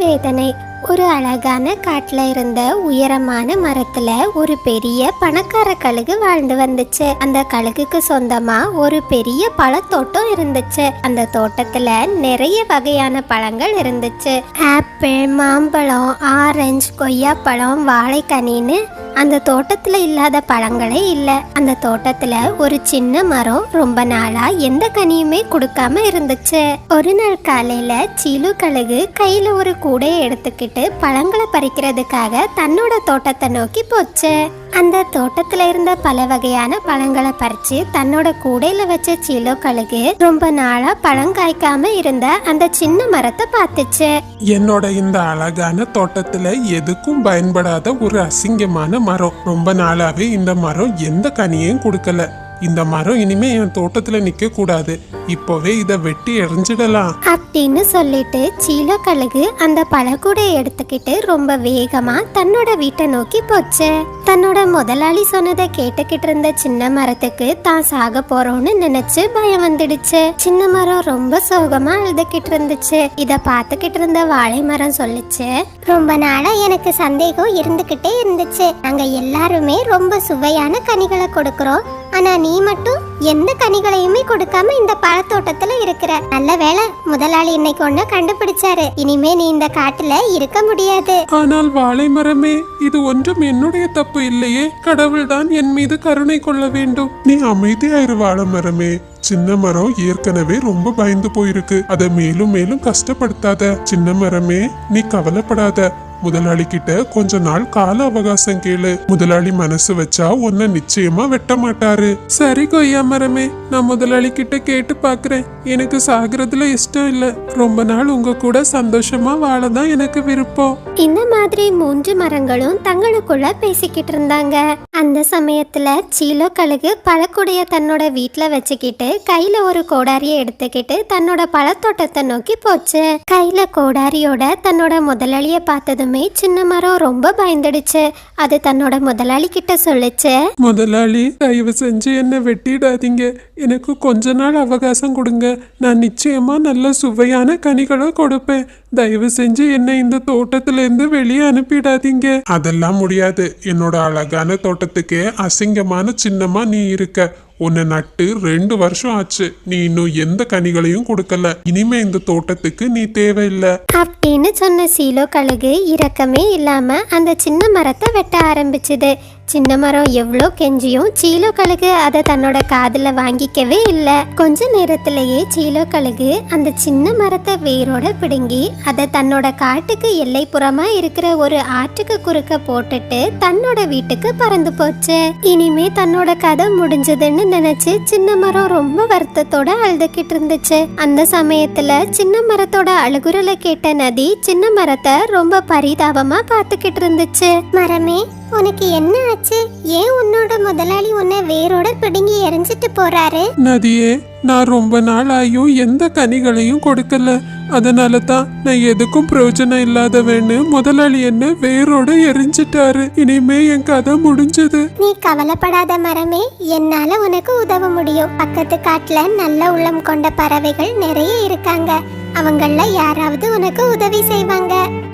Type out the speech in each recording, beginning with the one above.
வேதனை. ஒரு அழகான காட்டுல இருந்த உயரமான மரத்துல ஒரு பெரிய பணக்கார கழுகு வாழ்ந்து வந்துச்சு. அந்த கழுகுக்கு சொந்தமா ஒரு பெரிய பழத்தோட்டம் இருந்துச்சு. அந்த தோட்டத்துல நிறைய வகையான பழங்கள் இருந்துச்சு. ஆப்பிள், மாம்பழம், ஆரஞ்சு, கொய்யாப்பழம், வாழைக்கனின்னு அந்த தோட்டத்துல இல்லாத பழங்களே இல்ல. அந்த தோட்டத்துல ஒரு சின்ன மரம் ரொம்ப நாளா எந்த கனியுமே கொடுக்காம இருந்துச்சு. ஒரு நாள் காலையில சீலு கழுகு கையில ஒரு கூடையை எடுத்துக்கிட்டு பழங்களை பறிக்கிறதுக்காக தன்னோட தோட்டத்தை நோக்கி போச்சு. அந்த தோட்டத்துல இருந்த பல வகையான பழங்களை பறிச்சு தன்னோட கூடையில வச்ச சீலு கழுகு ரொம்ப நாளா பழம் காய்க்காம இருந்த அந்த சின்ன மரத்தை பார்த்துச்சு. என்னோட இந்த அழகான தோட்டத்துல எதுக்கும் பயன்படாத ஒரு அசிங்கமான மரம். ரொம்ப நாளாவே இந்த மரம் எந்த கனியையும் கொடுக்கல. இந்த மரம் இனிமே என் தோட்டத்துல நிக்க கூடாது. இப்போவே இத வெட்டி எறிஞ்சிடலாம் அப்படின்னு சொல்லிட்டு சீலோ கழுகு அந்த பழக்கூடையை எடுத்துக்கிட்டு ரொம்ப வேகமா தன்னோட வீட்டை நோக்கி போச்சு. தன்னோட முதலாளி சொன்னதை கேட்டுக்கிட்டு இருந்த சின்ன மரத்துக்கு தான் சாக போறோம்னு நினைச்சு பயம் வந்துடுச்சு. சின்ன மரம் ரொம்ப சோகமா அழுதுகிட்டு இருந்துச்சு. இத பாத்துக்கிட்டு இருந்த வாழை மரம் சொல்லுச்சு, ரொம்ப நாளா எனக்கு சந்தேகம் இருந்துகிட்டே இருந்துச்சு. நாங்க எல்லாருமே ரொம்ப சுவையான கனிகளை கொடுக்கறோம், ஆனா நீ மட்டும் எந்த கனிகளையுமே கொடுக்காம இந்த பழத்தோட்டத்துல இருக்கிற. நல்ல வேளை முதலாளி இன்னைக்கு ஒண்ணு கண்டுபிடிச்சாரு. இனிமே நீ இந்த காட்டுல இருக்க முடியாது. ஆனால் வாழை மரமே, இது ஒன்றும் என்னுடைய தப்பு இல்லையே. கடவுள் தான் என் மீது கருணை கொள்ள வேண்டும். நீ அமைதியாயிரு வாழை மரமே. சின்ன மரம் ஏற்கனவே ரொம்ப பயந்து போயிருக்கு. அதை மேலும் மேலும் கஷ்டப்படுத்தாத. சின்ன மரமே, நீ கவலைப்படாத. முதலாளி கிட்ட கொஞ்ச நாள் கால அவகாசம் கேளு. முதலாளி மனசு வச்சா உன்னை நிச்சயமா வெட்ட மாட்டாரு. சரி கொய்யா மரமே, நான் முதலாளி கிட்ட கேட்டு பாக்குறேன். எனக்கு சாகுறதுல இஷ்டம் இல்ல. ரொம்ப நாள் உங்க கூட சந்தோஷமா வாழதான் எனக்கு விருப்பம். இந்த மாதிரி 3 மரங்களும் தங்களுக்குள்ள பேசிக்கிட்டு இருந்தாங்க. அந்த சமயத்துல சீலோ கழுகு பழக்குடைய தன்னோட வீட்டுல வச்சுக்கிட்டு கையில ஒரு கோடாரியை எடுத்துக்கிட்டு தன்னோட பழத்தோட்டத்தை நோக்கி போச்சு. கையில கோடாரியோட தன்னோட முதலாளிய பார்த்ததுமே சின்ன மரம் ரொம்ப பயந்துடுச்சு. அது தன்னோட முதலாளி கிட்ட சொல்லுச்சு, முதலாளி, தயவு செஞ்சு என்ன வெட்டிடாதீங்க. எனக்கு கொஞ்ச நாள் அவகாசம் கொடுங்க. நான் நிச்சயமா நல்ல சுவையான கனிகளை கொடுப்பேன். தயவு செஞ்சு என்னை இந்த தோட்டத்துல இருந்து வெளியே அனுப்பிடாதீங்க. அதெல்லாம் முடியாது. என்னோட அழகான தோட்டத்துக்கே அசிங்கமான சின்னமா நீ இருக்க. உன்னை நட்டு 2 வருஷம் ஆச்சு. நீ இன்னும் எந்த கனிகளையும் கொடுக்கல. இனிமே இந்த தோட்டத்துக்கு நீ தேவையில்லை அப்படின்னு சொன்ன சீலோ கழுகு இரக்கமே இல்லாம அந்த சின்ன மரத்தை வெட்ட ஆரம்பிச்சுது. சின்ன மரம் எவ்வளோ கெஞ்சியும் சீலோ கழுகு அதை தன்னோட காதுல வாங்கிக்கவே இல்லை. கொஞ்ச நேரத்திலேயே சீலோ கழுகு அந்த சின்ன மரத்தை வேரோட பிடுங்கி அதை தன்னோட காட்டுக்கு எல்லைப்புறமா இருக்கிற ஒரு ஆற்றுக்கு குறுக்க போட்டுட்டு தன்னோட வீட்டுக்கு பறந்து போச்சு. இனிமே தன்னோட கதை முடிஞ்சதுன்னு நினைச்சு சின்ன மரம் ரொம்ப வருத்தத்தோட அழுதுகிட்டு இருந்துச்சு. அந்த சமயத்துல சின்ன மரத்தோட அழுகுரலை கேட்ட நதி சின்ன மரத்தை ரொம்ப பரிதாபமா பார்த்துக்கிட்டு இருந்துச்சு. மரமே, உனக்கு என்ன ஆச்சு? ஏன் உன்னோட முதலாளி உன்னை வேரோட பிடுங்கி எரிஞ்சிட்டு போறாரு? நதியே, நான் ரொம்ப நாள் ஆயும் எந்த கனிகளையும் கொடுக்கல. அதனால தான் நான் எதுக்கும் பிரயோஜனம் இல்லாதவன்னு முதலாளி என்ன வேரோட எரிஞ்சிட்டாரு. இனிமே என் கதை முடிஞ்சது. நீ கவலைப்படாத மரமே, என்னால உனக்கு உதவ முடியும். பக்கத்து காட்டுல நல்ல உள்ளம் கொண்ட பறவைகள் நிறைய இருக்காங்க. அவங்கள யாராவது உனக்கு உதவி செய்வாங்க.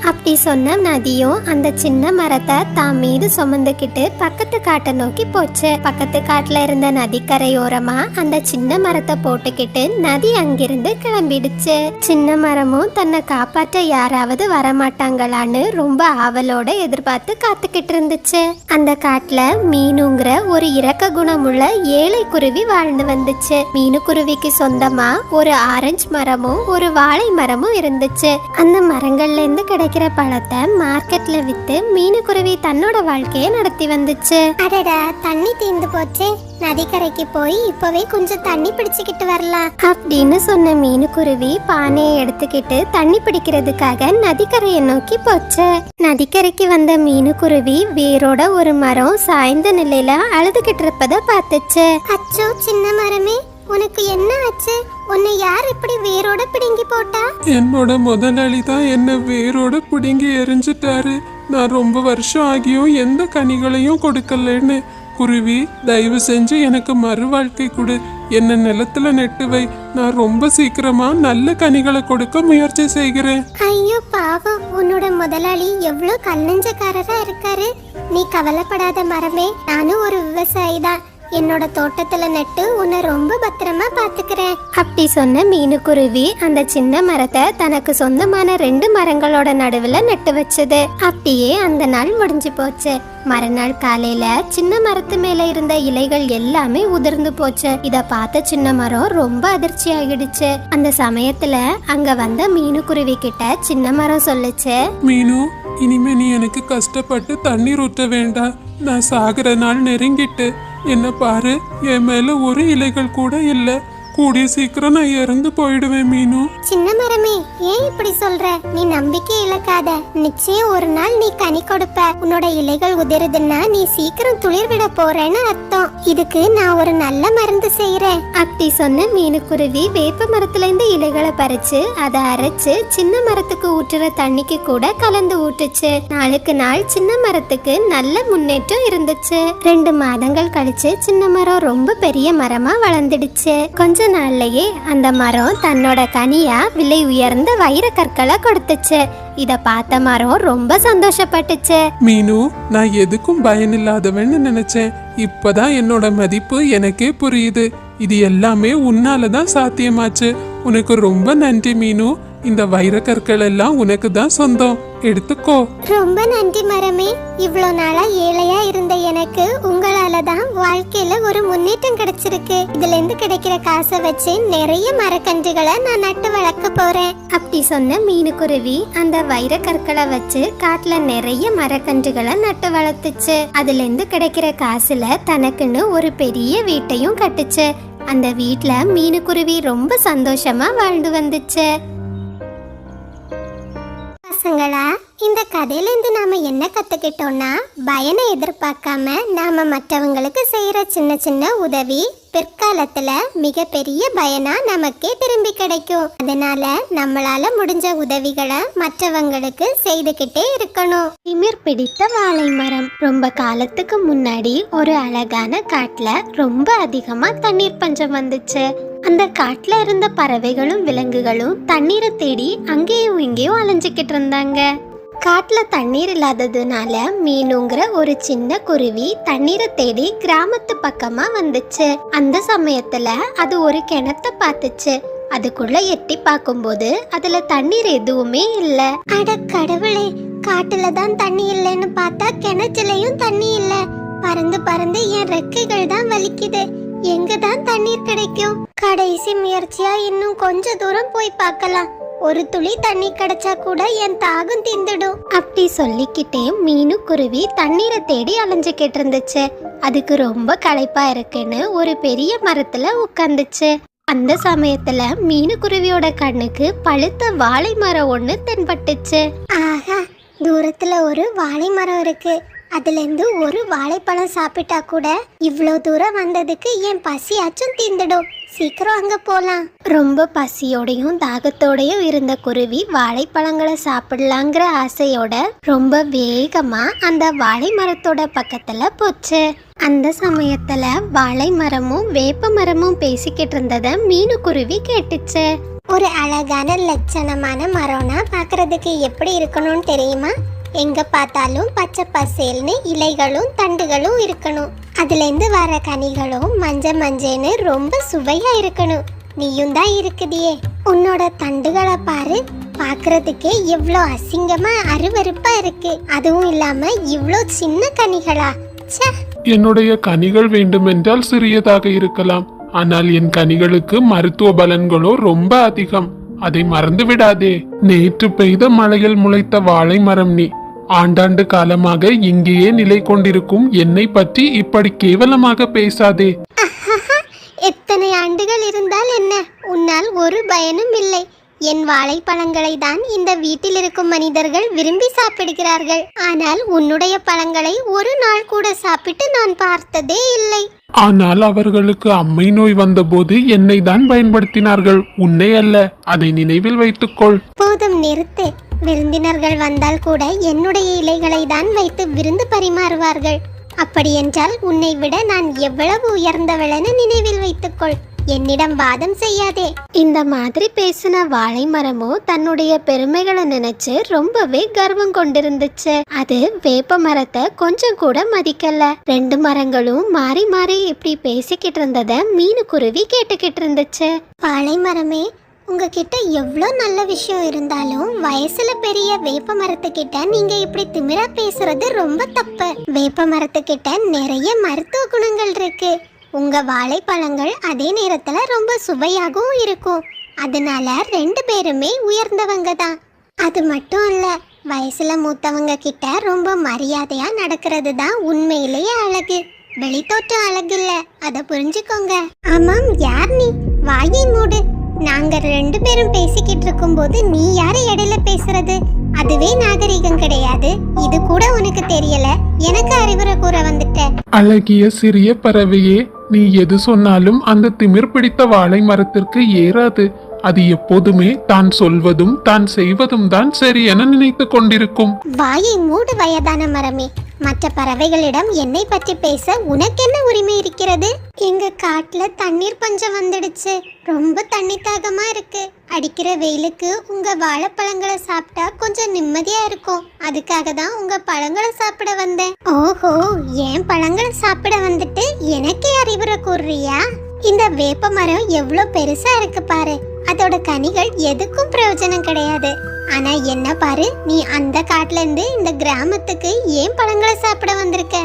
அப்படி சொன்ன நதியும் அந்த சின்ன மரத்தை தான் மீது சுமந்துக்கிட்டு பக்கத்து காட்டை நோக்கி போச்சு. பக்கத்து காட்டுல இருந்த நதிக்கரையோரமா அந்த சின்ன மரத்தை போட்டுக்கிட்டு நதி அங்கிருந்து கிளம்பிடுச்சு. சின்ன மரமும் தன்னை காப்பாற்ற யாராவது வரமாட்டாங்களான்னு ரொம்ப ஆவலோட எதிர்பார்த்து காத்துக்கிட்டு இருந்துச்சு. அந்த காட்டுல மீனுங்கிற ஒரு இரக்க குணமுள்ள ஏழை குருவி வாழ்ந்து வந்துச்சு. மீனு குருவிக்கு சொந்தமா ஒரு ஆரஞ்சு மரமும் ஒரு வாழை மரமும் இருந்துச்சு. அந்த மரங்கள்ல இருந்து கிடைக்கிற பழத்தை மார்க்கெட்ல வித்து மீனுக்குருவி தன்னோட வாழ்க்கையை நடத்தி வந்துச்சு. அடடா, தண்ணி தீர்ந்து போச்சு. நதிக்கரைக்கு போய் இப்பவே கொஞ்சம் தண்ணி பிடிச்சுக்கிட்டு வரலாம் அப்படின்னு சொன்ன மீனுக்குருவி பானையை எடுத்துக்கிட்டு தண்ணி பிடிக்கிறதுக்காக நதிக்கரையை நோக்கி போச்சு. நதிக்கரைக்கு வந்த மீனுக்குருவி வேரோட ஒரு மரம் சாய்ந்த நிலையில அழுதுகிட்டு இருப்பதை பார்த்துச்சு. அச்சோ சின்ன மரமே, உனக்கு என்ன ஆச்சு? உன்னை யார் இப்படி வேரோட பிடுங்கி போட்டா? என்னோட முதலாளி தான் என்ன வேரோட பிடுங்கி எரிஞ்சிட்டாரு. நான் ரொம்ப வருஷம் ஆகியும் எந்த கனிகளையும் கொடுக்கலன்னு. குருவி, தயவு செஞ்சு எனக்கு மறு வாழ்க்கை கொடு. என்ன நிலத்துல நெட்டு வை. நான் ரொம்ப சீக்கிரமா நல்ல கனிகளை கொடுக்க முயற்சி செய்கிறேன். ஐயோ பாவம், உன்னோட முதலாளி எவ்வளவு கல்லஞ்சக்காரரா இருக்காரு. நீ கவலைப்படாத மரமே, நானும் ஒரு விவசாயி தான். என்னோட தோட்டத்துல நட்டு உன்னை ரொம்ப பத்திரமா பாத்துக்கிறேன். அப்படி சொன்ன மீனுக்குருவி அந்த சின்ன மரத்தை தனக்கு சொந்தமான 2 மரங்களோட நடுவுல நட்டு வச்சது. அப்படியே அந்த நாள் முடிஞ்சு போச்சு. மறுநாள் காலையில சின்ன மரத்து மேல இருந்த இலைகள் எல்லாமே உதிர்ந்து போச்சு. இத பார்த்த சின்ன மரம் ரொம்ப அதிர்ச்சி ஆகிடுச்சு. அந்த சமயத்துல அங்க வந்த மீனுக்குருவி கிட்ட சின்ன மரம் சொல்லுச்சு, மீனு, இனிமே நீ எனக்கு கஷ்டப்பட்டு தண்ணீர் ஊற்ற வேண்டாம். நான் சாகுற நாள் நெருங்கிட்டு. என்ன பாரு, என் மேல ஒரு இலைகள் கூட இல்ல. கூடிய சீக்கிரம் நான் இறந்து போயிடுவேன் மீனு. சின்ன மரமே, ஏன் இப்படி சொல்ற? நீ நம்பிக்கை இழக்காத. நிச்சயம் ஒரு நாள் நீ கனி கொடுப்ப. உன்னோட இலைகள் உதிருதுன்னா நீ சீக்கிரம் துளிர் விட போறேன்னு அர்த்தம். இதுக்கு நான் ஒரு நல்ல மருந்து செய்யறேன். அப்படி சொன்ன மீனுக்குருவி வேப்ப மரத்துல இருந்து இலைகளை பறிச்சு அதை அரைச்சு சின்ன மரத்துக்கு ஊற்றுற தண்ணிக்கு கூட கலந்து ஊட்டுச்சு. நாளுக்கு நாள் சின்ன மரத்துக்கு நல்ல முன்னேற்றம் இருந்துச்சு. 2 மாதங்கள் கழிச்சு சின்ன மரம் ரொம்ப பெரிய மரமா வளர்ந்துடுச்சு. கொஞ்ச நாள்லயே அந்த மரம் தன்னோட கனியா விலை உயர்ந்த வைர கற்களை கொடுத்துச்சு. இத பார்த்த மரம் ரொம்ப சந்தோஷப்பட்டுச்சு. மீனு, நான் எதுக்கும் பயனில்லாதவன்னு நினைச்சேன். இப்பதான் என்னோட மதிப்பு எனக்கே புரியுது. இது எல்லாமே உன்னாலதான் சாத்தியமாச்சு. உனக்கு ரொம்ப நன்றி மீனு. இந்த வைர கற்கள் எல்லாம் உனக்கு தான் சொந்தம். எடுத்துக்கோ. ரொம்ப நன்றி மரமே. இவ்வளோ நாளா ஏழையா இருந்த எனக்கு உங்களால தான் வாழ்க்கையில ஒரு முன்னேற்றம் கிடைச்சிருக்கு. இதுல இருந்து கிடைக்கிற காசை வச்சு நிறைய மரக்கன்றுகளை நான் நட்டு வளர்க்க போறேன். அப்படி சொன்ன மீனுக்குருவி அந்த வைர கற்களை வச்சு காட்டுல நிறைய மரக்கன்றுகளை நட்டு வளர்த்துச்சு. அதுல இருந்து கிடைக்கிற காசுல தனக்குன்னு ஒரு பெரிய வீட்டையும் கட்டுச்சு. அந்த வீட்ல மீனுக்குருவி ரொம்ப சந்தோஷமா வாழ்ந்து வந்துச்சு. பசங்களா, இந்த கதையிலேருந்து நாம என்ன கத்துக்கிட்டோம்னா, பயனை எதிர்பார்க்காம நாம மற்றவங்களுக்கு செய்யற சின்ன சின்ன உதவி பிற்காலத்துல மிகப்பெரிய பயனா நமக்கே திரும்பி கிடைக்கும். அதனால நம்மளால முடிஞ்ச உதவிகளை மற்றவங்களுக்கு செய்துகிட்டே இருக்கணும். திமிர் பிடித்த வாழை மரம். ரொம்ப காலத்துக்கு முன்னாடி ஒரு அழகான காட்டுல ரொம்ப அதிகமா தண்ணீர் பஞ்சம் வந்துச்சு. அந்த காட்டுல இருந்த பறவைகளும் விலங்குகளும் தண்ணீரை தேடி அங்கேயும் இங்கேயும் அலைஞ்சுக்கிட்டு இருந்தாங்க. காட்டுல தண்ணீர் இல்லாததுனால மீனுங்கிற ஒரு சின்ன குருவி தண்ணீரை தேடி கிராமத்து பக்கமா வந்துச்சு. அந்த சமயத்துல அது ஒரு கிணத்தை பார்த்துச்சு. அதுக்குள்ள எட்டி பார்க்கும்போது அதுல தண்ணீர் எதுவுமே இல்ல. அட கடவுளே, காட்டுல தான் தண்ணி இல்லைன்னு பார்த்தா கிணற்றுலயும் தண்ணி இல்ல. பறந்து பறந்து என் ரெக்கைகள் தான் வலிக்குது. எங்கதான் தண்ணீர் கிடைக்கும்? கடைசி முயற்சியா இன்னும் கொஞ்ச தூரம் போய் பார்க்கலாம். ஒரு துளி தண்ணி கிடைச்சா கூட என் தாகம் தீந்துடும். அப்படி சொல்லிக்கிட்டே மீனுக்குருவி தண்ணீரை தேடி அலைஞ்சுக்கிட்டு இருந்துச்சு. அதுக்கு ரொம்ப களைப்பா இருக்குன்னு ஒரு பெரிய மரத்துல உட்கார்ந்துச்சு. அந்த சமயத்துல மீனுக்குருவியோட கண்ணுக்கு பழுத்த வாழை மரம் ஒண்ணு தென்பட்டுச்சு. ஆஹா, தூரத்துல ஒரு வாழை மரம் இருக்கு. அதுல இருந்து ஒரு வாழைப்பழம் சாப்பிட்டா கூட இவ்வளோ தூரம் வந்ததுக்கு என் பசியாச்சும் தீந்துடும். சீக்கிரம் அங்க போலாம். ரொம்ப பசியோடையும் தாகத்தோடையும் இருந்த குருவி வாழைப்பழங்களை சாப்பிடலாங்கிற ஆசையோட ரொம்ப வேகமா அந்த வாழை மரத்தோட பக்கத்துல போச்சு. அந்த சமயத்துல வாழை மரமும் வேப்ப மரமும் பேசிக்கிட்டு இருந்தத மீனுக்குருவி கேட்டுச்சு. ஒரு அழகான லட்சணமான மரம்னா பாக்குறதுக்கு எப்படி இருக்கணும்னு தெரியுமா? எங்க பார்த்தாலும் பச்சை பசேல்னு இலைகளும் தண்டுகளும் இருக்கணும். அதுல இருந்து வர கனிகளும் மஞ்சன்னு ரொம்ப சுவையா இருக்கணும். நீயும் தான் இருக்குதியே. உன்னோட தண்டுகளை பாரு, பாக்குறதுக்கே எவ்வளோ அசிங்கமா அருவருப்பா இருக்கு. அதுவும் இல்லாம இவ்வளோ சின்ன கனிகளா? என்னுடைய கனிகள் வேண்டுமென்றால் சிறியதாக இருக்கலாம், ஆனால் என் கனிகளுக்கு மருத்துவ பலன்களோ ரொம்ப அதிகம். அதை மறந்து விடாதே. நேற்று பெய்த மழையில் முளைத்த வாழை மரம் நீ. ஆண்டாண்டு காலமாக இங்கேயே நிலை கொண்டிருக்கும் என்னை பற்றி இப்படி கேவலமாக பேசாதே. எத்தனை ஆண்டுகள் இருந்தால் என்ன, உன்னால் ஒரு பயனும் இல்லை. என் வாழைப்பழங்களை தான் இந்த வீட்டில் இருக்கும் மனிதர்கள் விரும்பி சாப்பிடுகிறார்கள். ஆனால் உன்னுடைய பழங்களை ஒரு நாள் கூட சாப்பிட்டு நான் பார்த்ததே இல்லை. ஆனால் அவர்களுக்கு அம்மை நோய் வந்தபோது என்னை தான் பயன்படுத்தினார்கள், உன்னை அல்ல. அதை நினைவில் வைத்துக்கொள். போதும், நிறுத்து. விருந்தினர்கள் வந்தால் கூட என்னுடைய இலைகளை தான் வைத்து விருந்து பரிமாறுவார்கள். அப்படி என்றால் உன்னை விட நான் எவ்வளவு உயர்ந்தவளென நினைவில் வைத்துக்கொள். என்னிடம் வாதம் செய்யாதே. இந்த மாதிரி பேசின வாழை மரமோ தன்னுடைய பெருமைகளை நினைச்சு ரொம்பவே கர்வம் கொண்டிருந்துச்சு. அது வேப்ப மரத்தை கொஞ்சம் கூட மதிக்கல. ரெண்டு மரங்களும் மாறி மாறி இப்படி பேசிக்கிட்டு இருந்தத மீனுக்குருவி கேட்டுக்கிட்டு இருந்துச்சு. வாழை மரமே, உங்ககிட்ட எவ்வளோ நல்ல விஷயம் இருந்தாலும் வயசுல பெரிய வேப்ப மரத்துக்கிட்ட நீங்க இப்படி திமிரா பேசுறது ரொம்ப தப்பு. வேப்ப மரத்துக்கிட்ட நிறைய மருத்துவ குணங்கள் இருக்கு. உங்க வாழைப்பழங்கள் அதே நேரத்துல ரொம்ப சுவையாகவும் இருக்கும். அதனால ரெண்டு பேருமே உயர்ந்தவங்க தான். அது மட்டும் இல்ல, வயசுல மூத்தவங்க கிட்ட ரொம்ப மரியாதையா நடக்கிறது தான் உண்மையிலேயே அழகு. வெளித்தோற்றம் அழகு இல்ல, அத புரிஞ்சுக்கோங்க. ஆமாம், யார் நீ? வாயை மூடு. நாங்க ரெண்டு பேரும் பேசிக்கிட்டு இருக்கும் போது நீ யாரு இடையில பேசுறது? அதுவே நாகரிகம் கிடையாது. இது கூட உனக்கு தெரியல, எனக்கு அறிவுரை கூற வந்துட்ட. அழகிய சிறிய பறவையே, நீ எது சொன்னாலும் அந்த திமிர் பிடித்த வாழை மரத்திற்கு ஏறாது. அது எப்போதுமே தான் சொல்வதும் தான் செய்வதும் தான் சரி என நினைத்து கொண்டிருக்கும். வாயை மூடு வயதான மரமே. மற்ற பறவைகளிடம் என்னை பற்றி பேச உனக்கு என்ன உரிமை இருக்கிறது? எங்க காட்டுல தண்ணீர் பஞ்சம் வந்துடுச்சு. ரொம்ப தண்ணி தாகமா இருக்கு. அடிக்கிற வெயிலுக்கு உங்க வாழைப்பழங்களை சாப்பிட்டா கொஞ்சம் நிம்மதியா இருக்கும். அதுக்காக தான் உங்க பழங்களை சாப்பிட வந்தேன். ஓஹோ, ஏன் பழங்களை சாப்பிட வந்துட்டு எனக்கே அறிவுரை கூறுறியா? இந்த வேப்ப மரம் எவ்வளோ பெருசா இருக்கு பாரு. அதோட கனிகள் எதுக்கும் பிரயோஜனம் கிடையாது. ஆனா என்ன பாரு, நீ அந்த காட்டுல இருந்து இந்த கிராமத்துக்கு ஏன் பழங்களை சாப்பிட வந்திருக்க?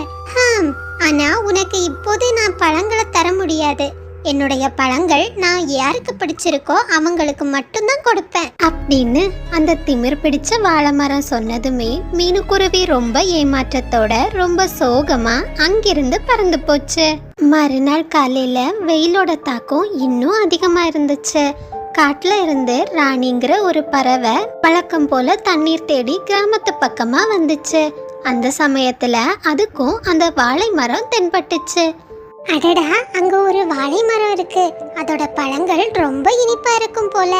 ஆனா உனக்கு இப்போது நான் பழங்களை தர முடியாது. என்னுடைய பழங்கள் நான் யாருக்கு பிடிச்சிருக்கோ அவங்களுக்கு மட்டும்தான் கொடுப்பேன் அப்படின்னு அந்த திமிர் பிடிச்ச வாழை மரம் சொன்னதுமே மீனுக்குருவி ரொம்ப ஏமாற்றத்தோட ரொம்ப சோகமா அங்கிருந்து பறந்து போச்சு. மறுநாள் காலையில வெயிலோட தாக்கம் இன்னும் அதிகமா இருந்துச்சு. காட்டுல இருந்து ராணிங்கிற ஒரு பறவை வழக்கம் போல தண்ணீர் தேடி கிராமத்து பக்கமா வந்துச்சு. அந்த சமயத்துல அதுக்கும் அந்த வாழை மரம் தென்பட்டுச்சு. அடடா, அங்க ஒரு வாழை மரம் இருக்கு. அதோட பழங்கள் ரொம்ப இனிப்பா இருக்கும் போல.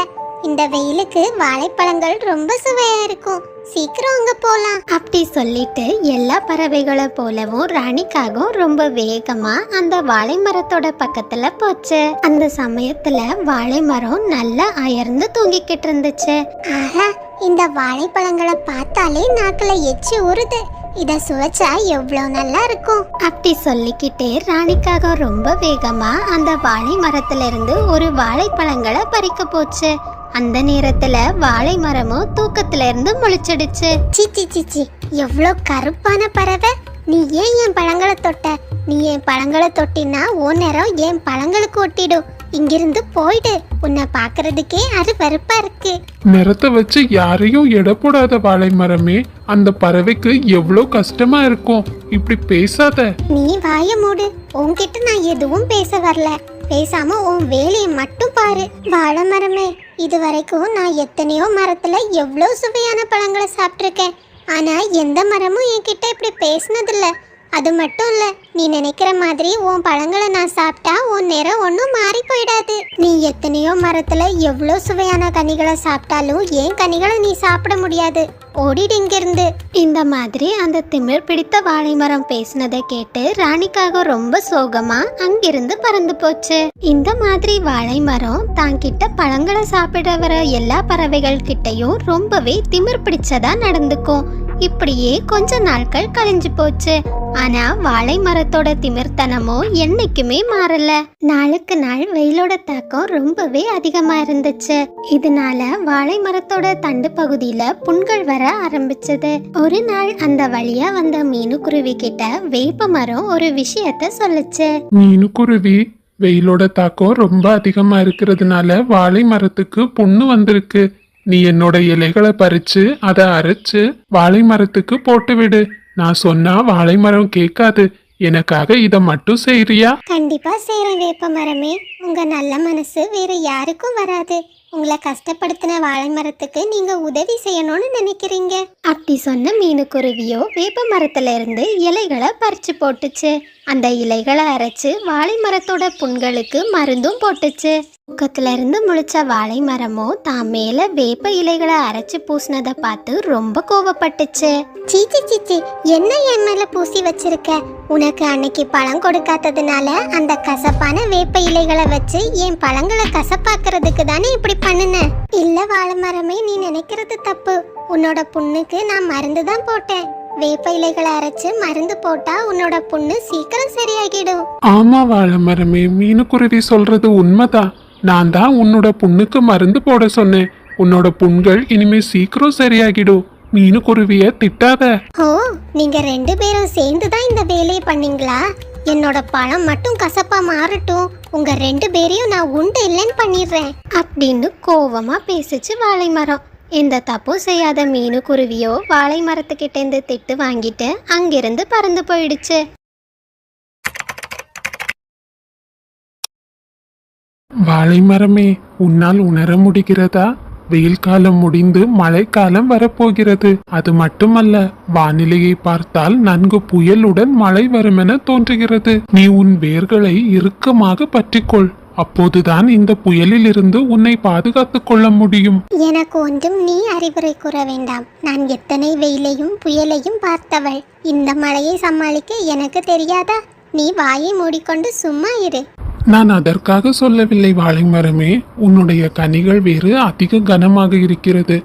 இந்த வெயிலுக்கு வாழைப்பழங்கள் ரொம்ப சுவையா இருக்கும். சீக்கிரம் அங்க போலாம் அப்படி சொல்லிட்டு எல்லா பறவைகளை போலவும் ராணிக்காகவும் ரொம்ப வேகமா அந்த வாழை மரத்தோட பக்கத்துல போச்சு. அந்த சமயத்துல வாழை மரம் நல்லா அயர்ந்து தூங்கிக்கிட்டு இருந்துச்சு. ஆஹா, இந்த வாழைப்பழங்களை பார்த்தாலே நாக்குல எச்சி ஊறுது. இத சுவைச்சா எவ்வளவு நல்லா இருக்கும் அப்படி சொல்லிக்கிட்டே ராணிக்காக ரொம்ப வேகமா அந்த வாழை மரத்துல இருந்து ஒரு வாழைப்பழங்களை பறிக்க போச்சு. அந்த நேரத்துல வாழை மரமும் தூக்கத்துல இருந்து முழிச்சிடுச்சு. சிச்சி சிச்சி, எவ்வளவு கருப்பான பறவை! நீ ஏன் என் பழங்களை தொட்ட? நீ என் பழங்களை தொட்டினா ஓ நேரம் என் பழங்களுக்கு ஒட்டிடும். இங்கிருந்து போயிடு. உன்னை பாக்குறதுக்கே அருவருப்பா இருக்கு. நிறத்தை வச்சு யாரையும் எடை போடாத வாழை மரமே. அந்த பறவைக்கு எவ்வளோ கஷ்டமா இருக்கும். இப்படி பேசாத. நீ வாய மூடு. உன்கிட்ட நான் எதுவும் பேச வரல. பேசாம உன் வேலையை மட்டும் பாரு. வாழை மரமே, இது வரைக்கும் நான் எத்தனையோ மரத்துல எவ்வளோ சுவையான பழங்களை சாப்பிட்ருக்கேன். ஆனா எந்த மரமும் என்கிட்ட இப்படி பேசினதில்ல. அது மட்டும் இல்ல, நீ நினைக்கிற மாதிரி உன் பழங்களை நான் சாப்பிட்டா உன் நிறம் ஒன்றும் மாறி போயிடாது. நீ எத்தனையோ மரத்துல எவ்வளோ சுவையான கனிகளை சாப்பிட்டாலும் ஏன் கனிகளை நீ சாப்பிட முடியாது. ஓடிடு இங்கிருந்து. இந்த மாதிரி அந்த திமிர் பிடித்த வாழை மரம் பேசினதை கேட்டு ராணிக்காக ரொம்ப சோகமா அங்கிருந்து பறந்து போச்சு. இந்த மாதிரி வாழை மரம் தாங்கிட்ட பழங்களை சாப்பிட வர எல்லா பறவைகள் கிட்டையும் ரொம்பவே திமிர் பிடிச்சதா நடந்துக்கும். இப்படியே கொஞ்ச நாட்கள் கழிஞ்சு போச்சு. ஆனா வாழை மரத்தோட திமிர்த்தனமோ என்னைக்குமே மாறல. நாளுக்கு நாள் வெயிலோட தாக்கம் ரொம்பவே அதிகமா இருந்துச்சு. இதனால வாழை மரத்தோட தண்டு பகுதியில புண்கள் வர ஆரம்பிச்சது. ஒரு நாள் அந்த வழியா வந்த மீனுக்குருவி கிட்ட வேப்ப மரம் ஒரு விஷயத்த சொல்லுச்சு. மீனுக்குருவி, வெயிலோட தாக்கம் ரொம்ப அதிகமா இருக்கிறதுனால வாழை மரத்துக்கு புண்ணு வந்திருக்கு. நீ என்னோட இலைகளை பறிச்சு அதை அரைச்சு வாழை மரத்துக்கு போட்டு விடு. நான் சொன்னா வாழை மரம் கேட்காது. எனக்காக இத மட்டும் செய்றியா? கண்டிப்பா செய்றேன் வேப்ப மரமே. உங்க நல்ல மனசு வேற யாருக்கும் வராது. உங்களை கஷ்டப்படுத்தின வாழை மரத்துக்கு நீங்க உதவி செய்யணும்னு நினைக்கிறீங்க அப்படி சொன்ன மீனுக்குருவியோ வேப்ப மரத்துல இருந்து இலைகளை பறிச்சு போட்டுச்சு. அந்த இலைகளை அரைச்சு வாழை மரத்தோட புண்களுக்கு மருந்தும் போட்டுச்சு. தூக்கத்துல இருந்து முழிச்ச வாழை மரமோ தான் மேல வேப்ப இலைகளை அரைச்சு பூசினதை பார்த்து ரொம்ப கோவப்பட்டுச்சு. சீச்சி சீச்சி, என்ன என் மேல பூசி வச்சிருக்க? உனக்கு அன்னைக்கு பழம் கொடுக்காததுனால அந்த கசப்பான வேப்ப இலைகளை வச்சு என் பழங்களை கசப்பாக்குறதுக்கு தானே இப்படி பண்ணுன. இல்ல வாழை மரமே, நீ நினைக்கிறது தப்பு. உன்னோட புண்ணுக்கு நான் மருந்து தான் போட்டேன். வேப்ப இலைகளை அரைச்சு மருந்து போட்டா உன்னோட புண்ணு சீக்கிரம் சரியாகிடும். ஆமா வாழை மரமே, மீனுக்குருவி சொல்றது உண்மைதான். நான் தான் உன்னோட புண்ணுக்கு மருந்து போட சொன்னேன். உன்னோட புண்கள் இனிமே சீக்கிரம் சரியாகிடும். மீனுக்குருவிய திட்டாத. ஓ, நீங்க 2 பேரும் சேர்ந்து தான் இந்த வேலையை பண்ணீங்களா? என்னோட பழம் மட்டும் கசப்பா மாறட்டும், உங்க 2 பேரையும் நான் உண்டு இல்லைன்னு பண்ணிடுறேன் அப்படின்னு கோவமா பேசிச்சு வாழை மரம். எந்த தப்பும் செய்யாத மீனுக்குருவியோ வாழை மரத்துக்கிட்டேருந்து திட்டு வாங்கிட்டு அங்கிருந்து பறந்து போயிடுச்சு. வாழை மரமே, உன்னால் உணர முடிகிறதா? வெயில் காலம் முடிந்து மழைக்காலம் வரப்போகிறது. அது மட்டுமல்ல, வானிலையை பார்த்தால் நன்கு புயலுடன் மழை வருமென தோன்றுகிறது. நீ உன் வேர்களை இறுக்கமாக பற்றிக்கொள். அப்போதுதான் இந்த புயலில் இருந்து உன்னை பாதுகாத்துக் கொள்ள முடியும். எனக்கு ஒன்றும் நீ அறிவுரை கூற வேண்டாம். நான் எத்தனை வெயிலையும் புயலையும் பார்த்தவள். இந்த மழையை சமாளிக்க எனக்கு தெரியாதா? நீ வாயை மூடிக்கொண்டு சும்மா இரு. நான் அதற்காக சொல்லவில்லை வாழை மரமே. உன்னுடைய கனிகள் வேறு அதிக கனமாக இருக்கிறது.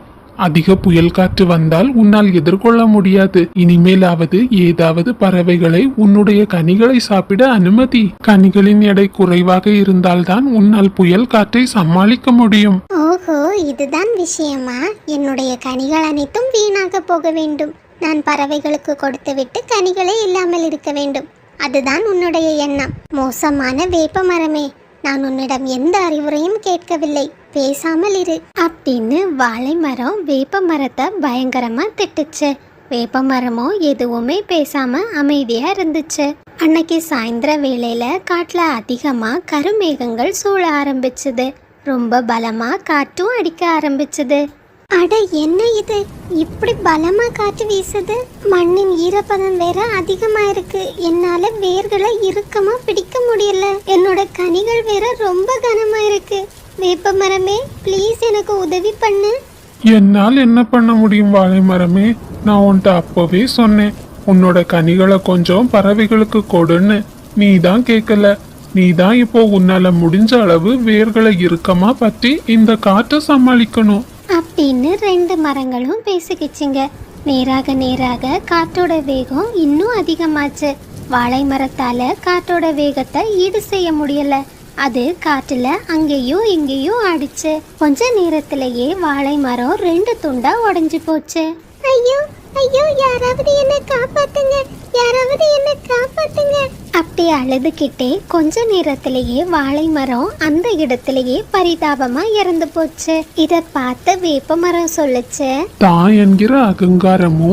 அதிக புயல் காற்று வந்தால் உன்னால் எதிர்கொள்ள முடியாது. இனிமேலாவது ஏதாவது பறவைகளை உன்னுடைய கனிகளை சாப்பிட அனுமதி. கனிகளின் எடை குறைவாக இருந்தால்தான் உன்னால் புயல் காற்றை சமாளிக்க முடியும். ஓஹோ, இதுதான் விஷயமா? என்னுடைய கனிகள் அனைத்தும் வீணாக போக வேண்டும். நான் பறவைகளுக்கு கொடுத்துவிட்டு கனிகளே இல்லாமல் இருக்க வேண்டும். அதுதான் உன்னுடைய எண்ணம். மோசமான வேப்ப மரமே, நான் உன்னிடம் எந்த அறிவுரையும் கேட்கவில்லை. பேசாமல் இரு அப்படின்னு வாழை மரம் வேப்ப மரத்தை பயங்கரமா திட்டுச்சு. வேப்ப மரமோ எதுவுமே பேசாம அமைதியா இருந்துச்சு. அன்னைக்கு சாயந்தர வேளையில காட்டுல அதிகமா கருமேகங்கள் சூழ ஆரம்பிச்சுது. ரொம்ப பலமா காற்றும் அடிக்க ஆரம்பிச்சுது. அட, என்ன இது? இப்படி பலமா காற்று வீசுது. மண்ணின் ஈரப்பதம் வேற அதிகமா இருக்கு. என்னால வேர்களை இறுக்கமா பிடிக்க முடியல. என்னோட கனிகள் வேற ரொம்ப கனமா இருக்கு. வேப்ப மரமே, ப்ளீஸ் எனக்கு உதவி பண்ணு. என்னால் என்ன பண்ண முடியும் வாழை மரமே? நான் உன்கிட்ட அப்பவே சொன்னேன், உன்னோட கனிகளை கொஞ்சம் பறவைகளுக்கு கொடுன்னு. நீ தான் கேட்கல. நீ தான் இப்போ உன்னால முடிஞ்ச அளவு வேர்களை இறுக்கமா பற்றி இந்த காற்றை சமாளிக்கணும் அப்படின்னு 2 மரங்களும் பேசிக்கிச்சிங்க. நேராக காற்றோட வேகம் இன்னும் அதிகமாச்சு. வாழை மரத்தால காற்றோட வேகத்தை ஈடு செய்ய முடியல. அது காற்றுல அங்கேயும் இங்கேயும் ஆடிச்சு. கொஞ்ச நேரத்திலேயே வாழை மரம் 2 துண்டா உடைஞ்சு போச்சு. ஐயோ ஐயோ, யாராவது என்ன காப்பாத்துங்க, யாராவது என்ன காப்பாத்துங்க அப்படி அழுதுகிட்டே கொஞ்ச நேரத்திலேயே வாழை மரம் அந்த இடத்திலேயே பரிதாபமா இறந்து போச்சு. இத பார்த்த வேப்ப மரம் சொல்லுச்சு, தான் என்கிற அகங்காரமும்